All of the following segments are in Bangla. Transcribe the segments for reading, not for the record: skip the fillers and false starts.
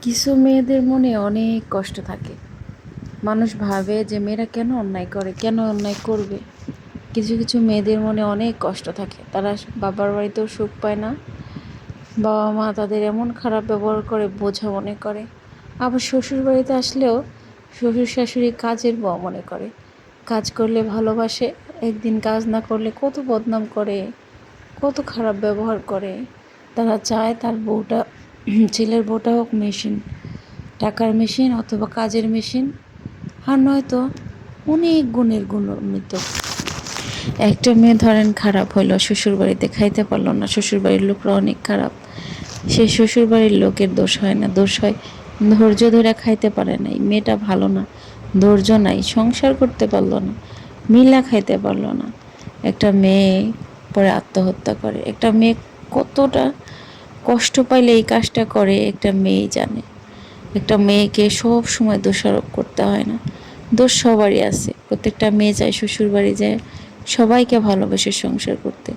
কিছু মেয়েদের মনে অনেক কষ্ট থাকে। মানুষ ভাবে যে মেয়েরা কেন অন্যায় করে, কেন অন্যায় করবে। কিছু কিছু মেয়েদের মনে অনেক কষ্ট থাকে, তারা বাবার বাড়িতেও সুখ পায় না। বাবা মা তাদের এমন খারাপ ব্যবহার করে, বোঝা মনে করে। আবার শ্বশুর বাড়িতে আসলেও শ্বশুর শাশুড়ি কাজের বউ মনে করে। কাজ করলে ভালোবাসে, একদিন কাজ না করলে কত বদনাম করে, কত খারাপ ব্যবহার করে। তারা চায় তার বউটা, ছেলের বউটা হোক মেশিন, টাকার মেশিন অথবা কাজের মেশিন, আর নয়তো অনেক গুণের গুণান্বিত। একটা মেয়ে ধরেন খারাপ হইলো, শ্বশুরবাড়িতে খাইতে পারলো না, শ্বশুরবাড়ির লোকরা অনেক খারাপ। সে শ্বশুরবাড়ির লোকের দোষ হয় না, দোষ হয় ধৈর্য ধরে খাইতে পারে নাই, মেয়েটা ভালো না, ধৈর্য নাই, সংসার করতে পারলো না, মিলা খাইতে পারলো না। একটা মেয়ে পরে আত্মহত্যা করে। একটা মেয়ে কতটা কষ্ট পাইলে এই কাজটা করে একটা মেয়েই জানে। একটা মেয়েকে সব সময় দোষারোপ করতে হয় না, দোষ সবারই আছে। প্রত্যেকটা মেয়ে যায় শ্বশুরবাড়ি যায় সবাইকে ভালোবেসে সংসার করতে,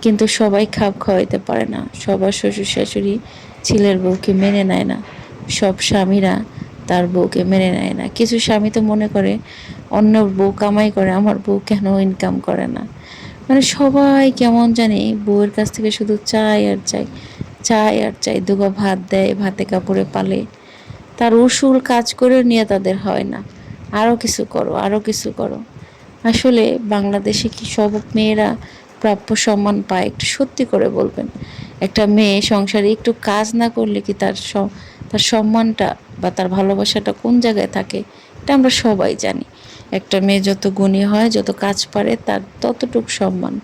কিন্তু সবাই খাপ খাওয়াইতে পারে না। সবার শ্বশুর শাশুড়ি ছেলের বউকে মেনে নেয় না, সব স্বামীরা তার বউকে মেনে নেয় না। কিছু স্বামী তো মনে করে অন্য বউ কামাই করে, আমার বউ কেন ইনকাম করে না। মানে সবাই কেমন জানি বউয়ের কাছ থেকে শুধু চাই আর চাই, চাই আর চাই। দুগা ভাত দেয়, ভাতে কাপড়ে পালে, তার উসুল কাজ করেও নিয়ে তাদের হয় না। আরও কিছু করো, আরও কিছু করো। আসলে বাংলাদেশে কি সব মেয়েরা প্রাপ্য সম্মান পায়? একটু সত্যি করে বলবেন। একটা মেয়ে সংসারে একটু কাজ না করলে কি তার সম্মানটা বা তার ভালোবাসাটা কোন জায়গায় থাকে? এটা আমরা সবাই জানি। একটা মেয়ে যত গুণী হয়, যত কাজ পারে, তার ততটুকু সম্মান।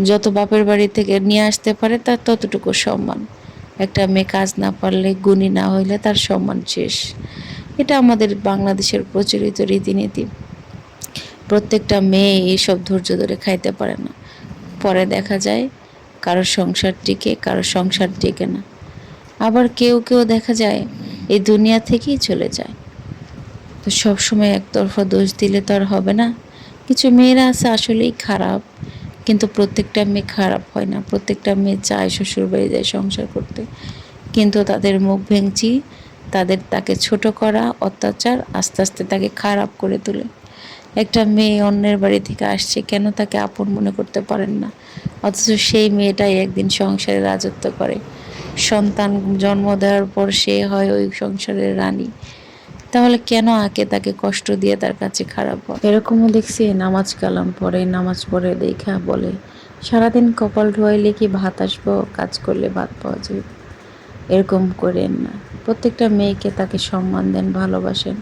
যত বাপের বাড়ি থেকে নিয়ে আসতে পারে, তার ততটুকু সম্মান। একটা মেয়ে কাজ না পারলে, গুণী না হইলে তার সম্মান শেষ। এটা আমাদের বাংলাদেশের প্রচলিত রীতিনীতি। প্রত্যেকটা মেয়ে এইসব ধৈর্য ধরে খাইতে পারে না। পরে দেখা যায় কারো সংসার টিকে, কারো সংসার টিকে না। আবার কেউ কেউ দেখা যায় এই দুনিয়া থেকেই চলে যায়। তো সবসময় একতরফা দোষ দিলে তো আর হবে না। কিছু মেয়েরা আছে আসলেই খারাপ, কিন্তু প্রত্যেকটা মেয়ে খারাপ হয় না। প্রত্যেকটা মেয়ে চায় শ্বশুরবাড়ি যায় সংসার করতে, কিন্তু তাদের মুখ ভেঙচি, তাকে ছোট করা, অত্যাচার আস্তে আস্তে তাকে খারাপ করে তোলে। একটা মেয়ে অন্যের বাড়ি থেকে আসছে, কেন তাকে আপন মনে করতে পারেন না? অথচ সেই মেয়েটাই একদিন সংসারে রাজত্ব করে। সন্তান জন্ম দেওয়ার পর সে হয় ওই সংসারের রানী। তাহলে কেন তাকে কষ্ট দিয়ে তার কাছে খারাপ হয়? এরকমও দেখছি নামাজ কালাম পড়ে, নামাজ পড়ে দেখা বলে সারাদিন কপাল ধোয়াইলে কি ভাত আসবো, কাজ করলে ভাত পাওয়া যাবে। এরকম করেন না। প্রত্যেকটা মেয়েকে তাকে সম্মান দেন, ভালোবাসেন।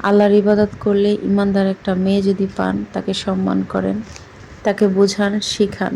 আল্লাহর ইবাদত করলে ইমানদার একটা মেয়ে যদি পান, তাকে সম্মান করেন, তাকে বোঝান, শিখান।